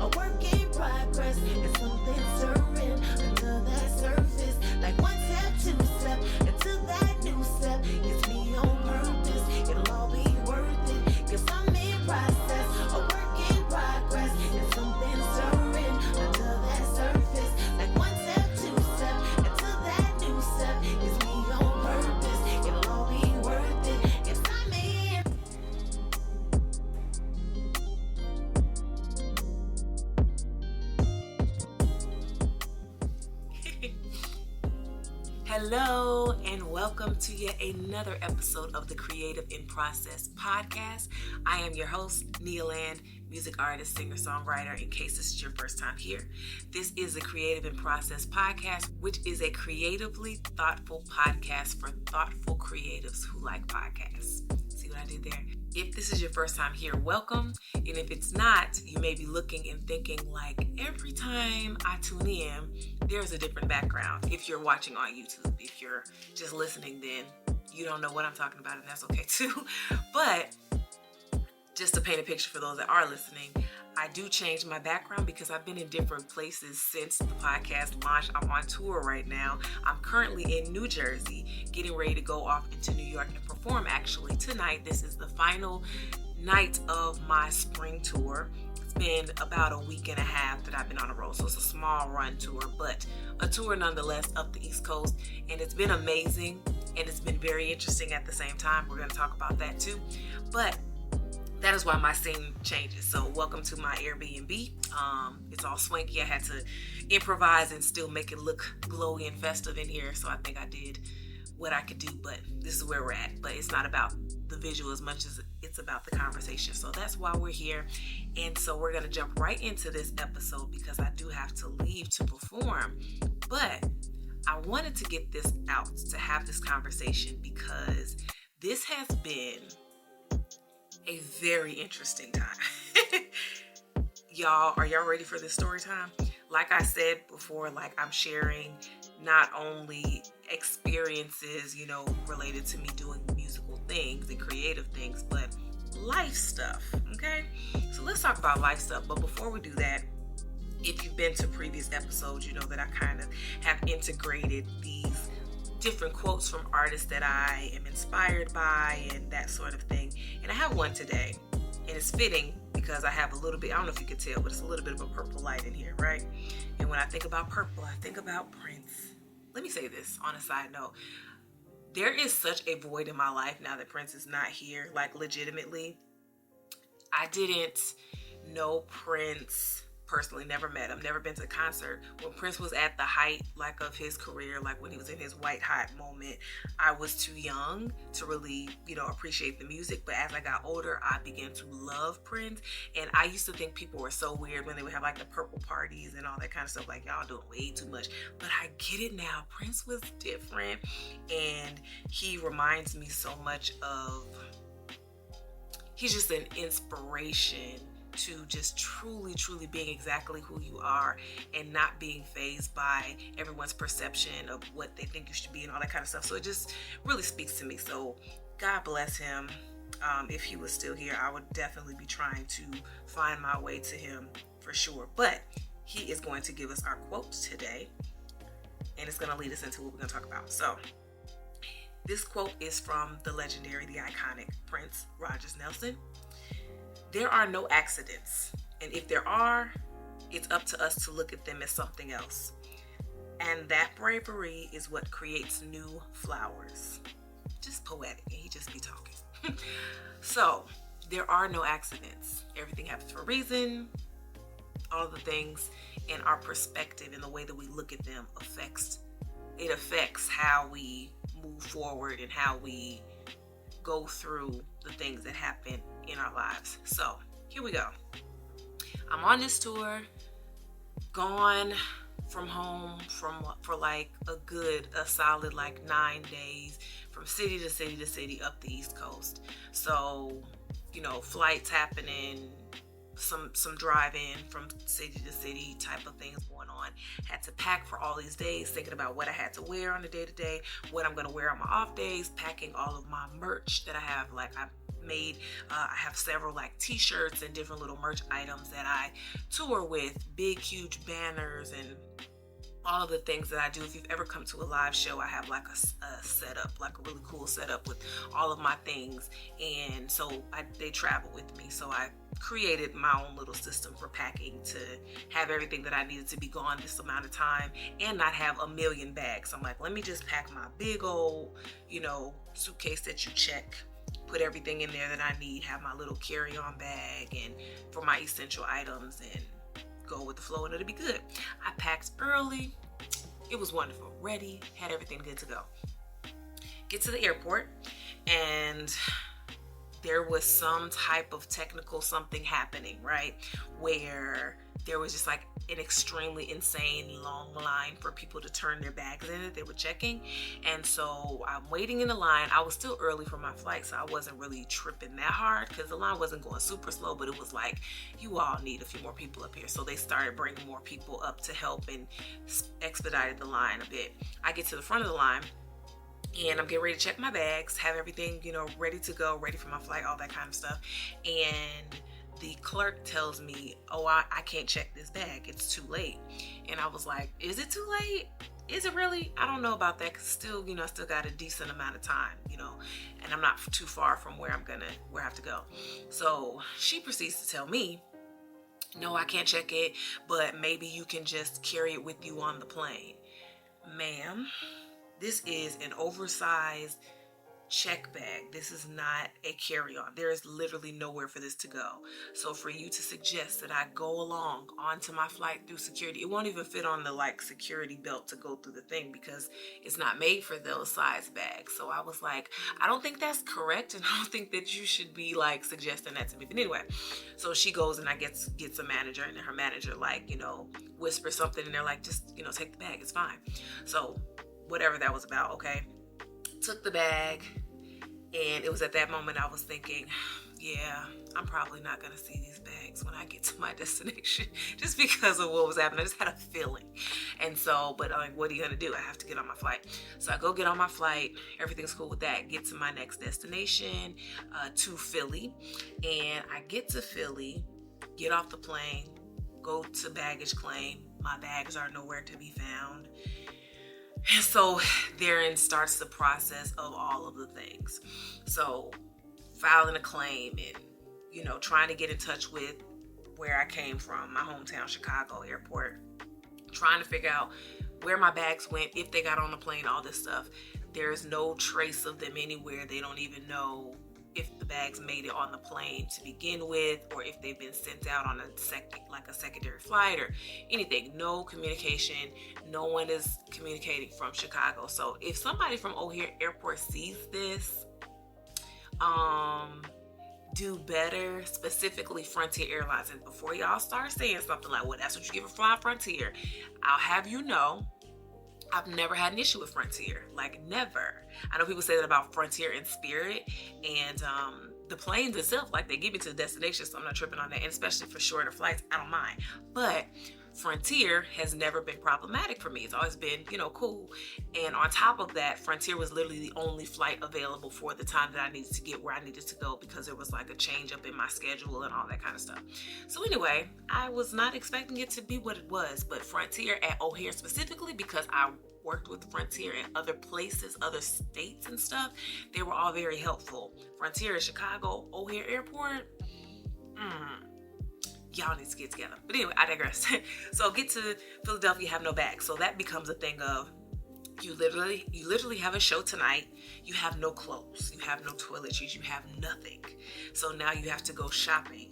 a work in progress. It's something stirring under that surface. Like one step, two step, until that new step gets me on purpose. It'll all be worth it, cause I'm in process, a work in progress. It's something stirring under that surface. Like one step, two step, until that new step gets me on purpose. It'll all be worth it, yes I'm in. Hello and welcome to yet another episode of the Creative in Process podcast. I am your host, Nia Land, music artist, singer-songwriter, in case this is your first time here. This is the Creative in Process podcast, which is a creatively thoughtful podcast for thoughtful creatives who like podcasts. See what I did there? If this is your first time here, welcome. And if it's not, you may be looking and thinking like, every time I tune in, there's a different background. If you're watching on YouTube, if you're just listening, then you don't know what I'm talking about, and that's okay too. But just to paint a picture for those that are listening, I do change my background because I've been in different places since the podcast launched. I'm on tour right now. I'm currently in New Jersey, getting ready to go off into New York and perform actually tonight. This is the final night of my spring tour. It's been about a week and a half that I've been on the road, so it's a small run tour, but a tour nonetheless up the East Coast, and it's been amazing, and it's been very interesting at the same time. We're going to talk about that too, but that is why my scene changes. So welcome to my Airbnb. It's all swanky. I had to improvise and still make it look glowy and festive in here. So I think I did what I could do, but this is where we're at. But it's not about the visual as much as it's about the conversation. So that's why we're here. And so we're going to jump right into this episode because I do have to leave to perform. But I wanted to get this out, to have this conversation, because this has been a very interesting time. Y'all, are y'all ready for this story time? Like I said before, like I'm sharing not only experiences, related to me doing musical things and creative things, but life stuff, okay? So let's talk about life stuff. But before we do that, if you've been to previous episodes, you know that I kind of have integrated these different quotes from artists that I am inspired by and that sort of thing. And I have one today, and it's fitting because I have a little bit, I don't know if you can tell, but it's a little bit of a purple light in here, right? And when I think about purple, I think about Prince. Let me say this on a side note. There is such a void in my life now that Prince is not here, like legitimately. I didn't know Prince personally, never met him, never been to a concert. When Prince was at the height of his career, like when he was in his white hot moment, I was too young to really, appreciate the music. But as I got older, I began to love Prince. And I used to think people were so weird when they would have like the purple parties and all that kind of stuff, like y'all doing way too much. But I get it now. Prince was different, and he reminds me so much of, he's just an inspiration to just truly being exactly who you are and not being fazed by everyone's perception of what they think you should be and all that kind of stuff. So it just really speaks to me. So God bless him. If he was still here, I would definitely be trying to find my way to him for sure. But he is going to give us our quote today, and it's going to lead us into what we're going to talk about. So this quote is from the legendary, the iconic Prince Rogers Nelson. There are no accidents, and if there are, it's up to us to look at them as something else. And that bravery is what creates new flowers. Just poetic, and he just be talking. So, there are no accidents. Everything happens for a reason. All of the things, and our perspective and the way that we look at them affects how we move forward and how we go through the things that happen in our lives. So here we go. I'm on this tour, gone from home for like a solid 9 days, from city to city to city up the East Coast. So, flights happening, some drive-in from city to city type of things going on. Had to pack for all these days, thinking about what I had to wear on the day-to-day, what I'm going to wear on my off days, packing all of my merch that I have. Like, I made, I have several like t-shirts and different little merch items that I tour with, big, huge banners and all of the things that I do. If you've ever come to a live show, I have like a setup, like a really cool setup with all of my things. And so they travel with me. So I created my own little system for packing to have everything that I needed to be gone this amount of time and not have a million bags. I'm like, let me just pack my big old, suitcase that you check, put everything in there that I need, have my little carry-on bag and for my essential items, and go with the flow, and it'll be good. I packed early. It was wonderful. Ready, had everything good to go. Get to the airport, and there was some type of technical something happening, right? Where there was just like an extremely insane long line for people to turn their bags in that they were checking. And so I'm waiting in the line. I was still early for my flight, so I wasn't really tripping that hard because the line wasn't going super slow, but it was like, you all need a few more people up here. So they started bringing more people up to help and expedited the line a bit. I get to the front of the line, and I'm getting ready to check my bags, have everything, ready to go, ready for my flight, all that kind of stuff. And the clerk tells me, oh, I can't check this bag. It's too late. And I was like, is it too late? Is it really? I don't know about that, because still, I still got a decent amount of time, and I'm not too far from where I have to go. So she proceeds to tell me, no, I can't check it, but maybe you can just carry it with you on the plane. Ma'am, this is an oversized check bag. This is not a carry-on. There is literally nowhere for this to go. So for you to suggest that I go along onto my flight through security, it won't even fit on the security belt to go through the thing because it's not made for those size bags. So I was like, I don't think that's correct, and I don't think that you should be suggesting that to me. But anyway, so she goes and I gets a manager, and her manager whispers something, and they're like, just take the bag, it's fine. So whatever that was about, okay. Took the bag, and it was at that moment I was thinking, yeah, I'm probably not going to see these bags when I get to my destination just because of what was happening. I just had a feeling. And so, but what are you going to do? I have to get on my flight. So I go get on my flight. Everything's cool with that. Get to my next destination, to Philly. And I get to Philly, get off the plane, go to baggage claim. My bags are nowhere to be found. And so therein starts the process of all of the things. So filing a claim and, trying to get in touch with where I came from, my hometown, Chicago airport, trying to figure out where my bags went, if they got on the plane, all this stuff. There's no trace of them anywhere. They don't even know if the bags made it on the plane to begin with, or if they've been sent out on a secondary flight or anything. No communication. No one is communicating from Chicago. So if somebody from O'Hare Airport sees this, do better, specifically Frontier Airlines. And before y'all start saying something like, well, that's what you get for flying Frontier, I'll have you know, I've never had an issue with Frontier, never. I know people say that about Frontier and Spirit, and the planes itself, they get me to the destination, so I'm not tripping on that. And especially for shorter flights, I don't mind. But Frontier has never been problematic for me. It's always been, cool. And on top of that, Frontier was literally the only flight available for the time that I needed to get where I needed to go, because there was a change up in my schedule and all that kind of stuff. So anyway, I was not expecting it to be what it was, but Frontier at O'Hare specifically, because I worked with Frontier in other places, other states and stuff, they were all very helpful. Frontier in Chicago, O'Hare Airport, y'all need to get together. But anyway, I digress. So get to Philadelphia, have no bag. So that becomes a thing of, you literally have a show tonight. You have no clothes. You have no toiletries. You have nothing. So now you have to go shopping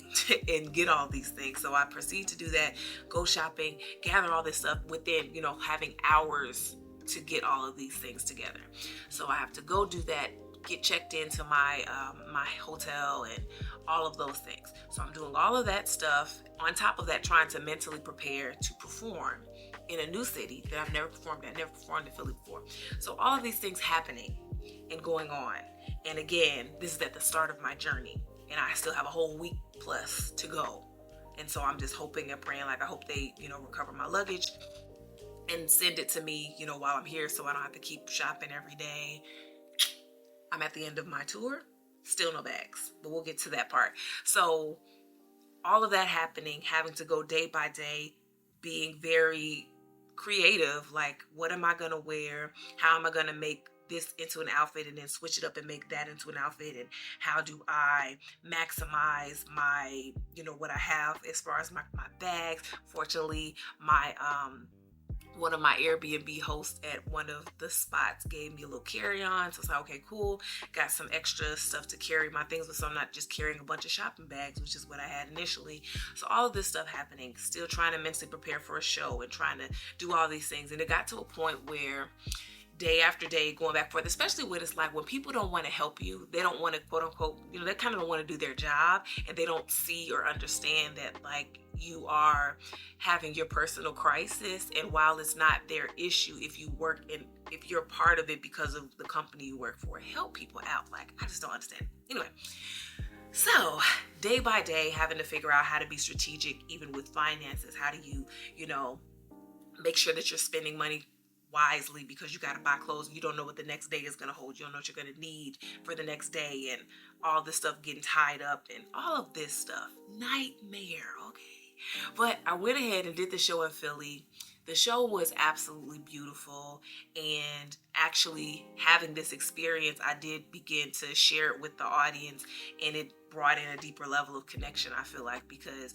and get all these things. So I proceed to do that, go shopping, gather all this stuff within, having hours to get all of these things together. So I have to go do that, get checked into my my hotel and all of those things. So I'm doing all of that stuff. On top of that, trying to mentally prepare to perform in a new city that I've never performed in. I never performed in Philly before. So all of these things happening and going on. And again, this is at the start of my journey, and I still have a whole week plus to go. And so I'm just hoping and praying, I hope they, recover my luggage and send it to me, while I'm here, so I don't have to keep shopping every day. I'm at the end of my tour. Still no bags, but we'll get to that part. So all of that happening, having to go day by day, being very creative, like what am I gonna wear? How am I gonna make this into an outfit and then switch it up and make that into an outfit? And how do I maximize my, what I have as far as my bags? Fortunately, my one of my Airbnb hosts at one of the spots gave me a little carry-on. So I was like, okay, cool. Got some extra stuff to carry my things with, so I'm not just carrying a bunch of shopping bags, which is what I had initially. So all of this stuff happening, still trying to mentally prepare for a show and trying to do all these things. And it got to a point where day after day going back and forth, especially when it's like when people don't want to help you, they don't want to quote unquote, they kind of don't want to do their job, and they don't see or understand that like you are having your personal crisis. And while it's not their issue, if you're part of it because of the company you work for, help people out. Like, I just don't understand. Anyway, so day by day, having to figure out how to be strategic, even with finances. How do you, make sure that you're spending money wisely, because you got to buy clothes. You don't know what the next day is going to hold. You don't know what you're going to need for the next day, and all this stuff getting tied up and all of this stuff. Nightmare, okay? But I went ahead and did the show in Philly. The show was absolutely beautiful, and actually having this experience, I did begin to share it with the audience, and it brought in a deeper level of connection, I feel like, because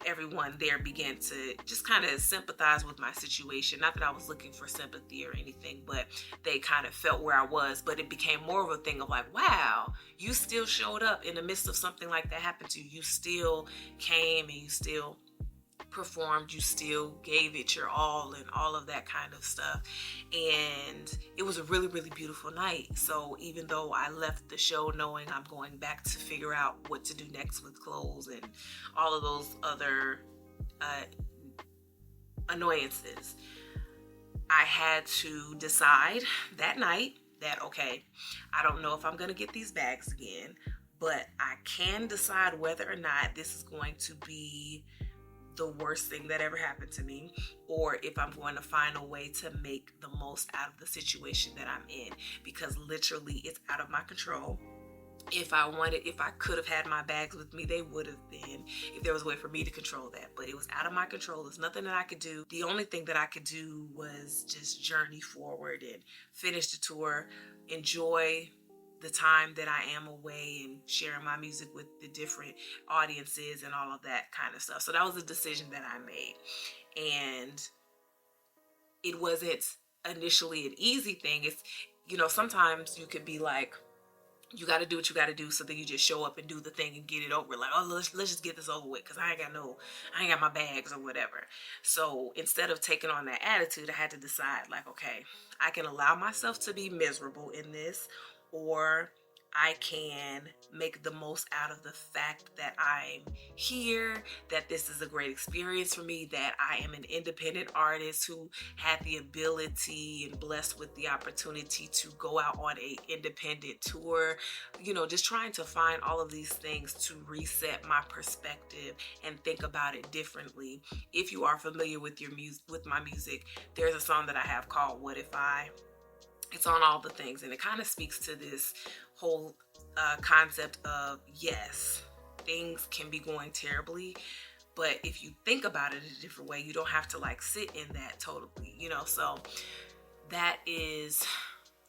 everyone there began to just kind of sympathize with my situation. Not that I was looking for sympathy or anything, but they kind of felt where I was. But it became more of a thing of like, wow, you still showed up in the midst of something like that happened to you. You still came and you still performed, you still gave it your all and all of that kind of stuff. And it was a really, really beautiful night. So even though I left the show knowing I'm going back to figure out what to do next with clothes and all of those other annoyances, I had to decide that night that, okay, I don't know if I'm going to get these bags again, but I can decide whether or not this is going to be the worst thing that ever happened to me, or if I'm going to find a way to make the most out of the situation that I'm in, because literally it's out of my control. If I could have had my bags with me, they would have been, if there was a way for me to control that. But it was out of my control. There's nothing that I could do. The only thing that I could do was just journey forward and finish the tour, enjoy the time that I am away and sharing my music with the different audiences and all of that kind of stuff. So that was a decision that I made. And it wasn't initially an easy thing. It's, sometimes you could be like, you got to do what you got to do, so then you just show up and do the thing and get it over. Like, oh, let's just get this over with, because I ain't got my bags or whatever. So instead of taking on that attitude, I had to decide, like, okay, I can allow myself to be miserable in this, or I can make the most out of the fact that I'm here, that this is a great experience for me, that I am an independent artist who had the ability and blessed with the opportunity to go out on a independent tour. Just trying to find all of these things to reset my perspective and think about it differently. If you are familiar with with my music, there's a song that I have called What If I? It's on all the things, and it kind of speaks to this whole concept of, yes, things can be going terribly, but if you think about it a different way, you don't have to like sit in that totally, so that is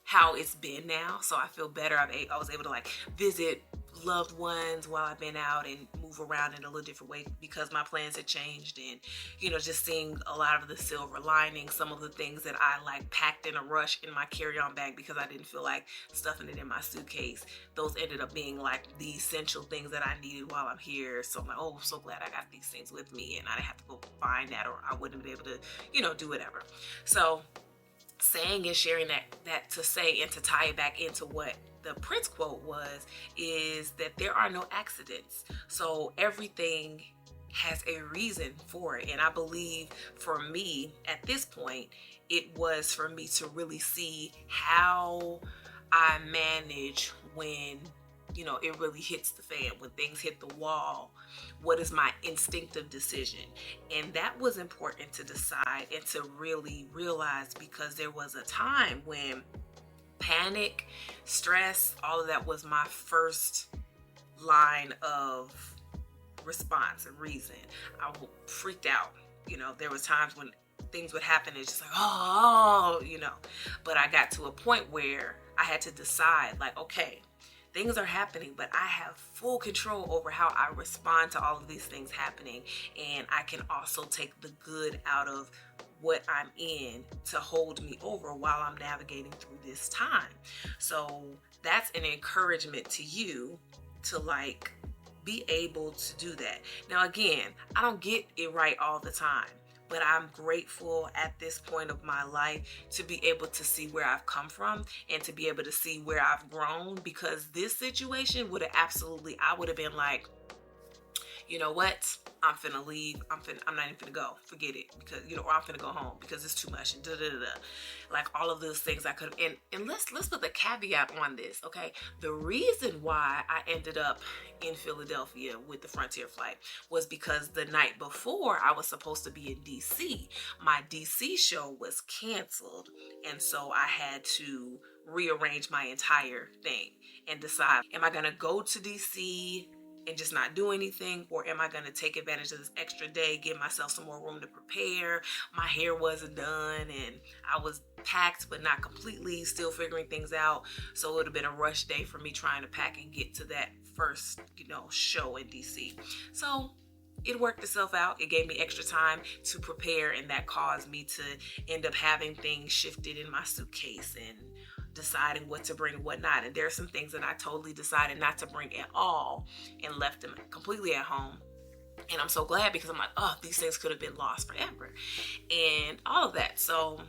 how it's been now. So I feel better. I was able to like visit loved ones while I've been out and move around in a little different way, because my plans had changed, and just seeing a lot of the silver linings, some of the things that I like packed in a rush in my carry-on bag because I didn't feel like stuffing it in my suitcase, those ended up being like the essential things that I needed while I'm here. So I'm like, oh, I'm so glad I got these things with me, and I didn't have to go find that, or I wouldn't have been able to do whatever. So saying and sharing that to say and to tie it back into what the Prince quote is that there are no accidents. So everything has a reason for it. And I believe for me at this point, it was for me to really see how I manage when it really hits the fan, when things hit the wall. What is my instinctive decision? And that was important to decide and to really realize, because there was a time when Panic, stress, all of that was my first line of response and reason. I freaked out. There was times when things would happen and it's just like, oh, but I got to a point where I had to decide, like, okay, things are happening, but I have full control over how I respond to all of these things happening. And I can also take the good out of what I'm in to hold me over while I'm navigating through this time. So that's an encouragement to you to like be able to do that. Now, again, I don't get it right all the time, but I'm grateful at this point of my life to be able to see where I've come from and to be able to see where I've grown, because this situation would have I would have been like, you know what? I'm finna leave. I'm not even finna go. Forget it. Because, or I'm finna go home because it's too much. And Like all of those things I could have. And let's put the caveat on this, okay? The reason why I ended up in Philadelphia with the Frontier flight was because the night before I was supposed to be in DC. My DC show was canceled. And so I had to rearrange my entire thing and decide, am I gonna go to DC and just not do anything, or am I going to take advantage of this extra day, give myself some more room to prepare? My hair wasn't done and I was packed but not completely, still figuring things out. So it would have been a rush day for me trying to pack and get to that first, show in DC. So it worked itself out. It gave me extra time to prepare, and that caused me to end up having things shifted in my suitcase and deciding what to bring and what not. And there are some things that I totally decided not to bring at all and left them completely at home. And I'm so glad, because I'm like, oh, these things could have been lost forever and all of that. So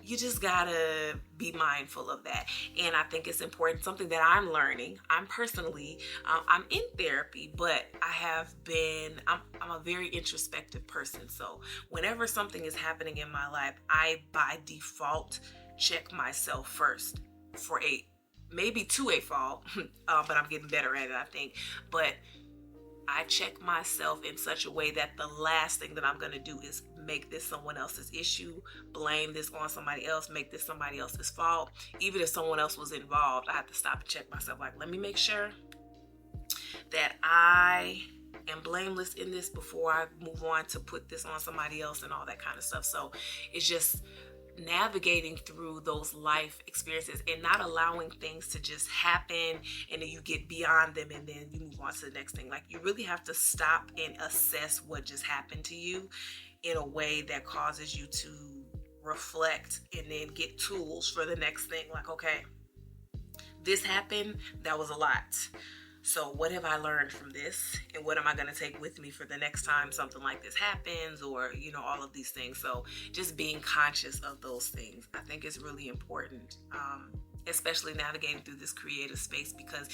you just gotta be mindful of that. And I think it's important, something that I'm learning. I'm personally, I'm in therapy, but I'm a very introspective person. So whenever something is happening in my life, I by default check myself first maybe to a fault, but I'm getting better at it, I think. But I check myself in such a way that the last thing that I'm going to do is make this someone else's issue, blame this on somebody else, make this somebody else's fault. Even if someone else was involved, I have to stop and check myself. Like, let me make sure that I am blameless in this before I move on to put this on somebody else and all that kind of stuff. So it's just navigating through those life experiences and not allowing things to just happen and then you get beyond them and then you move on to the next thing. Like, you really have to stop and assess what just happened to you in a way that causes you to reflect and then get tools for the next thing. Like, okay, this happened, that was a lot. So what have I learned from this? And what am I going to take with me for the next time something like this happens, or, all of these things. So just being conscious of those things, I think is really important, especially navigating through this creative space, because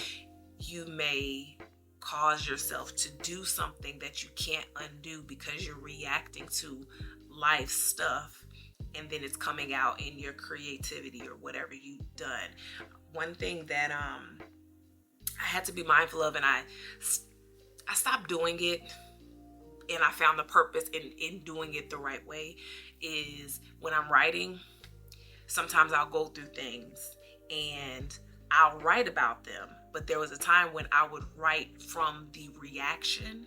you may cause yourself to do something that you can't undo because you're reacting to life stuff, and then it's coming out in your creativity or whatever you've done. One thing that I had to be mindful of, and I stopped doing it, and I found the purpose in doing it the right way, is when I'm writing, sometimes I'll go through things and I'll write about them. But there was a time when I would write from the reaction,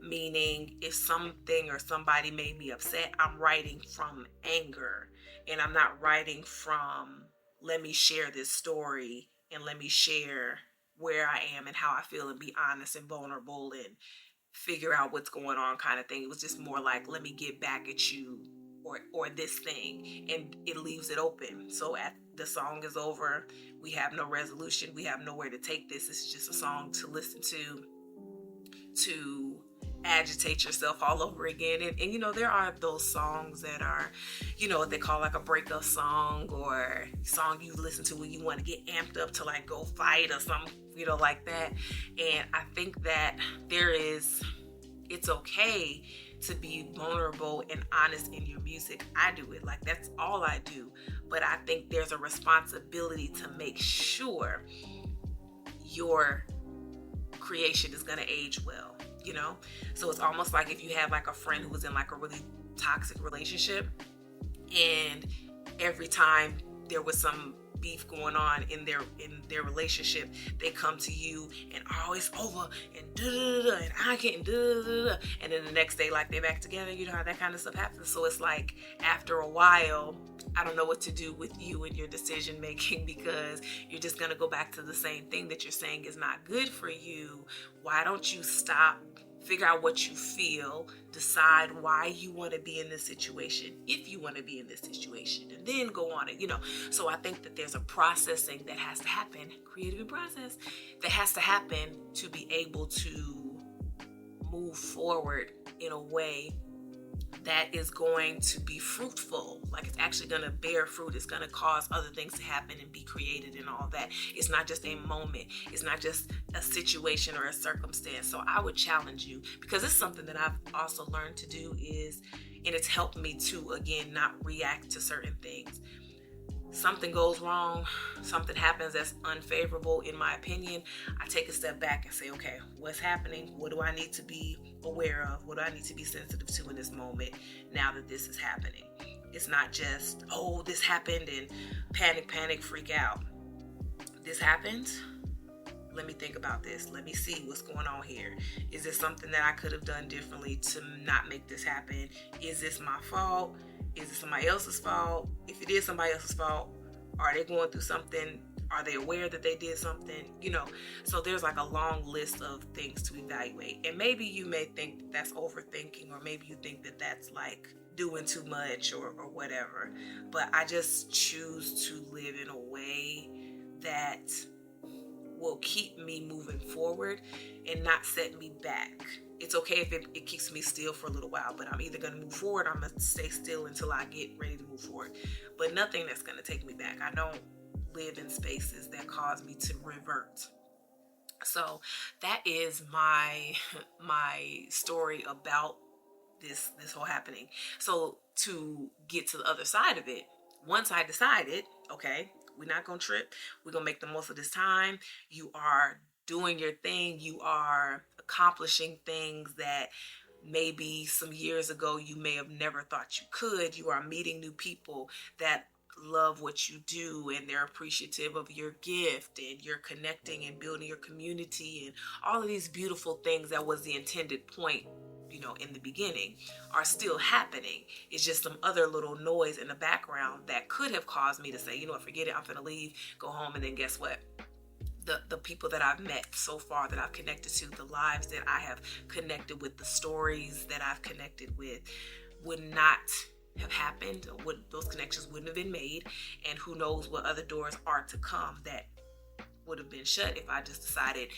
meaning if something or somebody made me upset, I'm writing from anger, and I'm not writing from, let me share this story and let me share where I am and how I feel and be honest and vulnerable and figure out what's going on kind of thing. It was just more like, let me get back at you or this thing, and it leaves it open. So at the song is over, we have no resolution, we have nowhere to take this. It's just a song to listen to agitate yourself all over again. And there are those songs that are, what they call like a breakup song, or song you listen to when you want to get amped up to like go fight or something, like that. And I think that it's okay to be vulnerable and honest in your music. I do it, like that's all I do. But I think there's a responsibility to make sure your creation is going to age well. So it's almost like if you have like a friend who was in like a really toxic relationship, and every time there was some beef going on in their relationship, they come to you and oh, it's over and and I can't and then the next day like they're back together. You know how that kind of stuff happens. So it's like after a while, I don't know what to do with you and your decision making, because you're just gonna go back to the same thing that you're saying is not good for you. Why don't you stop? Figure out what you feel, decide why you want to be in this situation, if you want to be in this situation, and then go on it, So I think that there's a processing that has to happen, creative process, that has to happen to be able to move forward in a way that is going to be fruitful. Like it's actually going to bear fruit. It's going to cause other things to happen and be created and all that. It's not just a moment. It's not just a situation or a circumstance. So I would challenge you, because it's something that I've also learned to do and it's helped me to, again, not react to certain things. Something goes wrong, something happens that's unfavorable in my opinion, I take a step back and say, okay, what's happening? What do I need to be aware of? What do I need to be sensitive to in this moment now that this is happening? It's not just, oh, this happened and panic, freak out. This happened. Let me think about this. Let me see what's going on here. Is there something that I could have done differently to not make this happen? Is this my fault? Is it somebody else's fault? If it is somebody else's fault, are they going through something? Are they aware that they did something? So there's like a long list of things to evaluate. And maybe you may think that's overthinking, or maybe you think that that's like doing too much or whatever. But I just choose to live in a way that will keep me moving forward and not set me back. It's okay if it keeps me still for a little while, but I'm either going to move forward or I'm going to stay still until I get ready to move forward. But nothing that's going to take me back. I don't live in spaces that cause me to revert. So that is my story about this whole happening. So to get to the other side of it, once I decided, okay, we're not going to trip. We're going to make the most of this time. You are doing your thing. You are accomplishing things that maybe some years ago you may have never thought you could. You are meeting new people that love what you do and they're appreciative of your gift, and you're connecting and building your community, and all of these beautiful things that was the intended point in the beginning are still happening. It's just some other little noise in the background that could have caused me to say, forget it, I'm gonna leave, go home, and then guess what? The people that I've met so far, that I've connected to, the lives that I have connected with, the stories that I've connected with would not have happened. Those connections wouldn't have been made, and who knows what other doors are to come that would have been shut if I just decided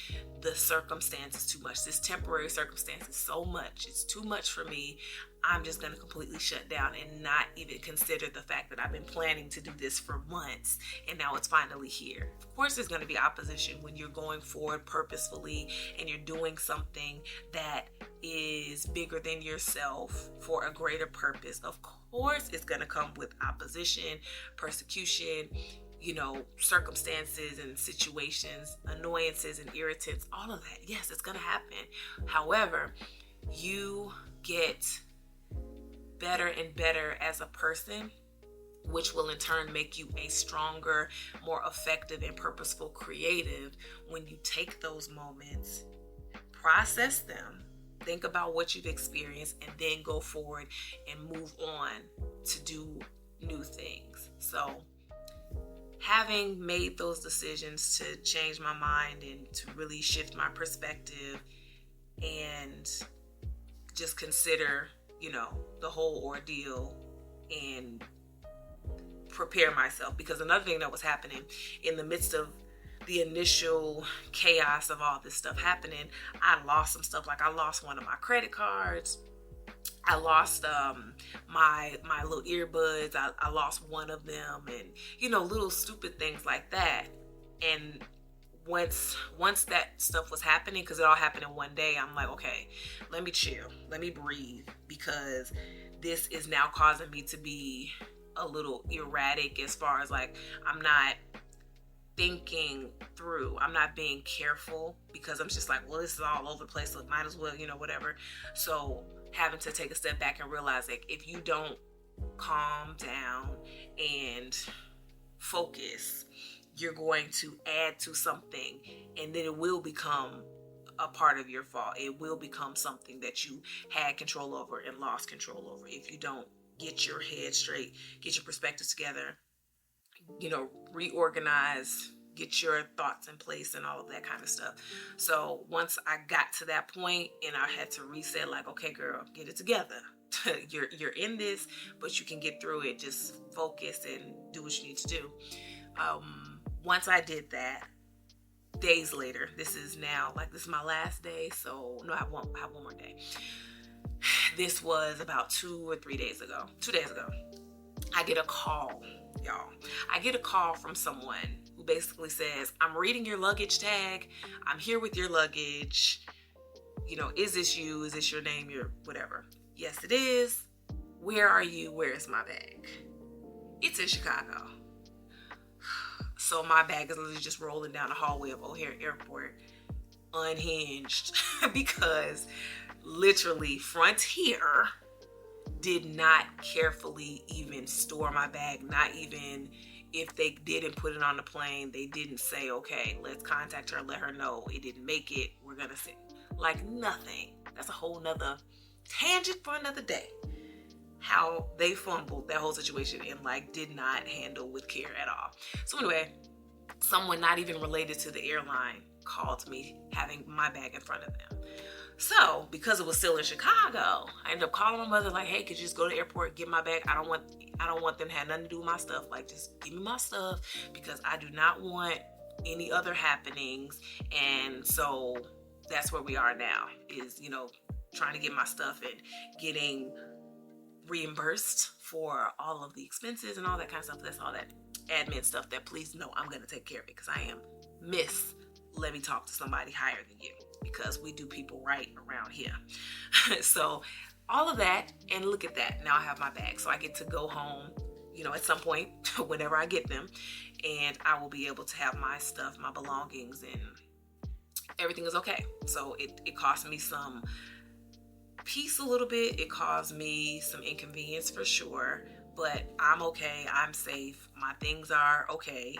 the circumstance is too much. This temporary circumstance is so much. It's too much for me. I'm just going to completely shut down and not even consider the fact that I've been planning to do this for months and now it's finally here. Of course, there's going to be opposition when you're going forward purposefully and you're doing something that is bigger than yourself for a greater purpose. Of course, it's going to come with opposition, persecution, circumstances and situations, annoyances and irritants, all of that. Yes, it's going to happen. However, you get better and better as a person, which will in turn make you a stronger, more effective and purposeful creative when you take those moments, process them, think about what you've experienced, and then go forward and move on to do new things. So having made those decisions to change my mind and to really shift my perspective and just consider, the whole ordeal and prepare myself. Because another thing that was happening in the midst of the initial chaos of all this stuff happening, I lost some stuff. Like I lost one of my credit cards. I lost my little earbuds. I lost one of them, and little stupid things like that. And once that stuff was happening, because it all happened in one day, I'm like, okay, let me chill, let me breathe, because this is now causing me to be a little erratic as far as like I'm not thinking through, I'm not being careful, because I'm just like, well, this is all over the place, so might as well, whatever. So having to take a step back and realize, like, if you don't calm down and focus, you're going to add to something, and then it will become a part of your fault. It will become something that you had control over and lost control over if you don't get your head straight, get your perspectives together, reorganize, get your thoughts in place and all of that kind of stuff. So once I got to that point and I had to reset, like, okay, girl, get it together. You're in this, but you can get through it. Just focus and do what you need to do. Once I did that, days later, this is my last day. So no, I have one more day. This was about 2 or 3 days ago. 2 days ago, I get a call, y'all. I get a call from someone who basically says, I'm reading your luggage tag. I'm here with your luggage. Is this you? Is this your name? Your whatever. Yes, it is. Where are you? Where is my bag? It's in Chicago. So my bag is literally just rolling down the hallway of O'Hare Airport, unhinged, because literally Frontier did not carefully even store my bag. Not even if they didn't put it on the plane, they didn't say, okay, let's contact her, let her know it didn't make it. We're going to see. Like nothing. That's a whole nother tangent for another day. How they fumbled that whole situation and did not handle with care at all. So anyway, someone not even related to the airline called me having my bag in front of them. So because it was still in Chicago, I ended up calling my mother like, hey, could you just go to the airport, get my bag? I don't want them to have nothing to do with my stuff. Just give me my stuff because I do not want any other happenings. And so that's where we are now is, trying to get my stuff and getting reimbursed for all of the expenses and all that kind of stuff. That's all that admin stuff that please know I'm going to take care of it because I am Miss Let Me Talk to Somebody Higher Than You because we do people right around here. So all of that, and look at that. Now I have my bag. So I get to go home, at some point, whenever I get them, and I will be able to have my stuff, my belongings, and everything is okay. So it cost me some peace a little bit. It caused me some inconvenience for sure, but I'm okay. I'm safe. My things are okay,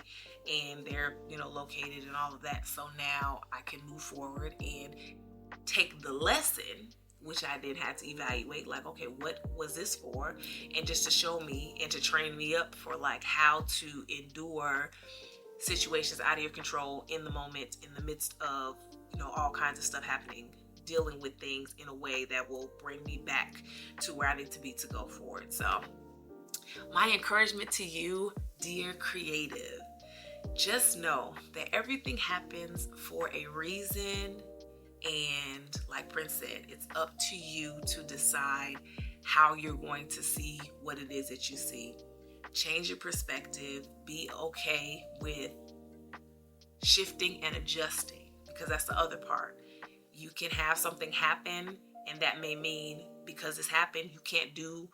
and they're located and all of that. So now I can move forward and take the lesson, which I then had to evaluate. Okay, what was this for? And just to show me and to train me up for how to endure situations out of your control in the moment, in the midst of all kinds of stuff happening, dealing with things in a way that will bring me back to where I need to be to go forward. So my encouragement to you, dear creative, just know that everything happens for a reason. And like Prince said, it's up to you to decide how you're going to see what it is that you see. Change your perspective. Be okay with shifting and adjusting, because that's the other part. You can have something happen, and that may mean because this happened, you can't do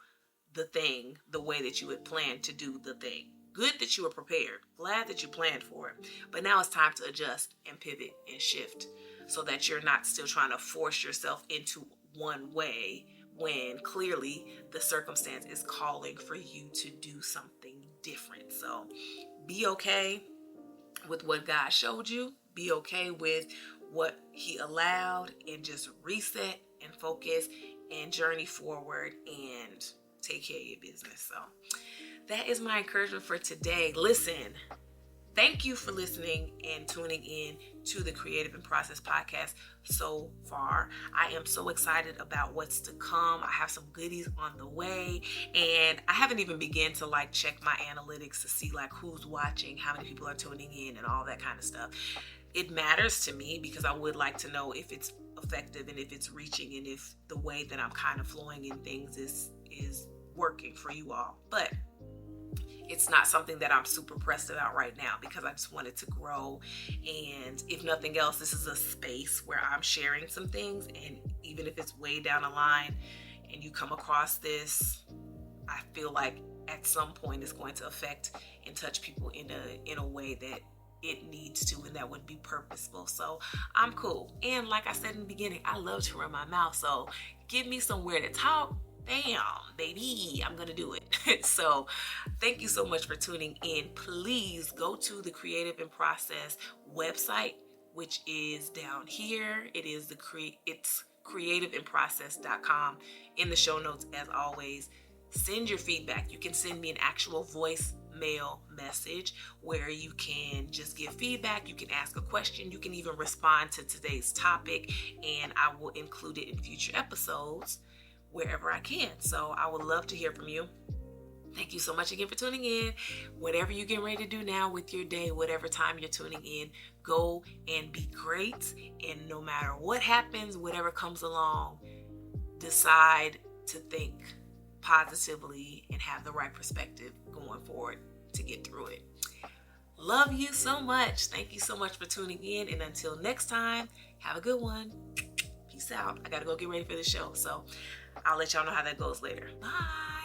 the thing the way that you had planned to do the thing. Good that you were prepared. Glad that you planned for it. But now it's time to adjust and pivot and shift so that you're not still trying to force yourself into one way when clearly the circumstance is calling for you to do something different. So be okay with what God showed you. Be okay with what He allowed, and just reset and focus and journey forward and take care of your business. So that is my encouragement for today. Listen, thank you for listening and tuning in to the Creative in Process podcast so far. I am so excited about what's to come. I have some goodies on the way, and I haven't even begun to check my analytics to see who's watching, how many people are tuning in, and all that kind of stuff. It matters to me because I would like to know if it's effective and if it's reaching and if the way that I'm kind of flowing in things is working for you all. But it's not something that I'm super pressed about right now because I just want it to grow. And if nothing else, this is a space where I'm sharing some things. And even if it's way down the line and you come across this, I feel like at some point it's going to affect and touch people in a way that it needs to, and that would be purposeful. So I'm cool. And like I said in the beginning, I love to run my mouth. So give me somewhere to talk. damn, baby, I'm gonna do it. So thank you so much for tuning in. Please go to the Creative in Process website, which is down here. It's creativeinprocess.com. In the show notes, as always, send your feedback. You can send me an actual voicemail message where you can just give feedback. You can ask a question. You can even respond to today's topic, and I will include it in future episodes wherever I can. So I would love to hear from you. Thank you so much again for tuning in. Whatever you're getting ready to do now with your day, whatever time you're tuning in, go and be great. And no matter what happens, whatever comes along, decide to think positively and have the right perspective going forward to get through it. Love you so much. Thank you so much for tuning in. And until next time, have a good one. Peace out. I got to go get ready for the show. So I'll let y'all know how that goes later. Bye.